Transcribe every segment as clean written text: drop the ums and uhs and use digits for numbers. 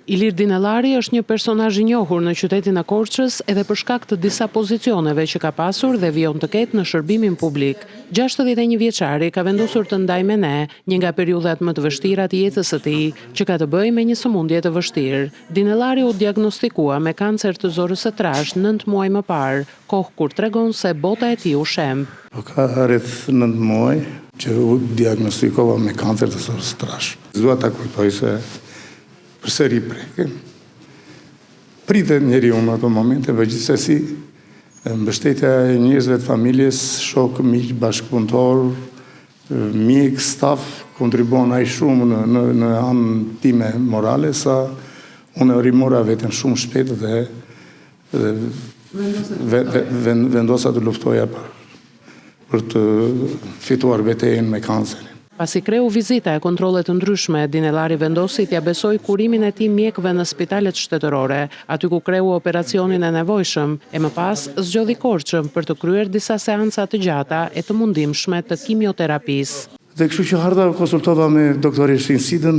Ilir Dinellari është një personazh i njohur në qytetin e Korçës edhe për shkak të disa pozicioneve që ka pasur dhe vijon të ketë në shërbimin publik. 61 vjeçari ka vendosur të ndajë me ne një nga periudhat më të vështira të jetës së tij, që ka të bëjë me një sëmundje të vështirë. Dinellari u diagnostikua me kancer të zorës së trashë 9 muaj më parë, kohë kur tregon se bota e tij u shemb. Ka rreth 9 muaj që u diagnostikova me kancer të zorës së trashë. Dua ta kujtoj se përsëri preken. Pritet njeriu në ato momente, gjithsesi mbështetja e njerëzve të familjes, shok, miq, bashkëpunëtor, mjek, staf, kontribuon aq shumë në anën time morale sa unë rimora veten shumë shpejt dhe vendosa të luftoja për të fituar betejën me kancerin. Pasi kreu vizita e kontrolle të ndryshme, Dinellari vendosi t'ia besoj kurimin e tij mjekëve në spitalet shtetërore, aty ku kreu operacionin e nevojshëm, e më pas zgjodhi Korçën për të kryer disa seanca të gjata e të mundimshme të kimioterapisë. Dhe kështu që ardha konsultova me doktoreshin Sidën,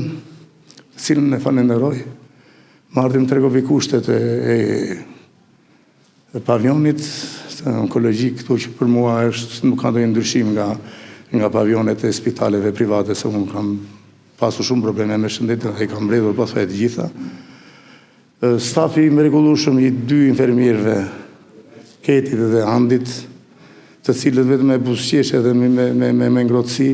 cilën e falenderoj. Më ardhi më tregovi kushtet e pavionit onkologjik këtu që për mua nuk ka ndonjë ndryshim nga pavionet e spitaleve private, se unë kam pasur shumë probleme me shëndetin dhe i kam mbledhur pothuaj të gjitha. Stafi i mrekullueshëm i 2 infermierëve, Ketit dhe Andit, të cilët vetëm me buzëqeshje dhe me ngrohtësi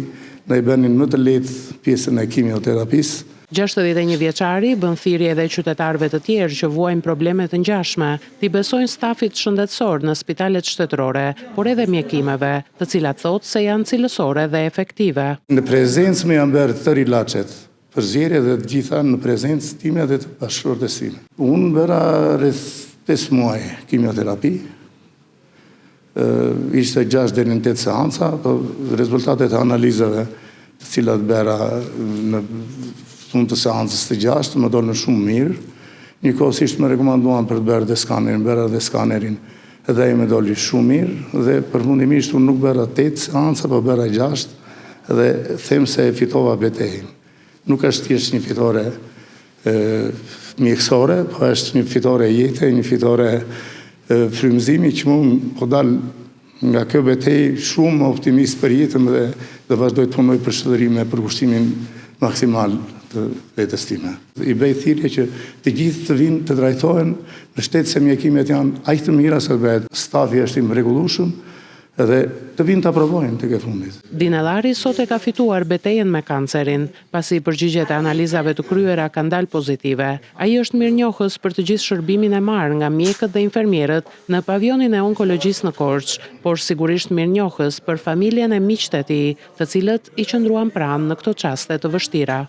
na i bënin më të lehtë pjesën e kimioterapisë. 61 vjeçari bën thirrje edhe qytetarëve të tjerë që vuajnë probleme të ngjashme, t'i besojnë stafit shëndetësor në spitalet shtetërore, por edhe mjekimeve, të cilat thotë se janë cilësore dhe efektive. Në prezencë më janë bërë tërë ilaçet, përzierje dhe të gjitha në prezencë time dhe të bashkëshortes time. Unë bëra rreth 5 muaj kimioterapi, ishte 6 deri në 8 seanca, rezultatet e analizave të cilat bëra në fund të seancës të 6 më dolën shumë mirë. Njëkohësisht më rekomanduan për të bërë dhe skanerin, bëra dhe skanerin edhe ai më doli shumë mirë dhe përfundimisht unë nuk bëra 8 seanca, po bëra 6 dhe them se fitova betejën. Nuk është thjesht një fitore mjekësore, po është një fitore jete, një fitore frymëzimi që mund po dal nga kjo betejë shumë optimist për jetën dhe vazhdoj të punoj për shëllërim me përkushtimin maksimal të vetës time. I bëj thirrje që të gjithë të vinë të trajtohen në shtet se mjekimet janë aq të mira sa bëhet. Stafi është i mrekullueshëm edhe të vinë të aprovojnë tek e fundit. Dinellari sot e ka fituar betejën me kancerin, pasi përgjigjet e analizave të kryera kanë dalë pozitive. Ai është mirënjohës për të gjithë shërbimin e marrë nga mjekët dhe infermierët në pavionin e onkologjisë në Korçë, por sigurisht mirënjohës për familjen e miqtë e tij, të cilët i qëndruan pranë në këto çaste të vështira.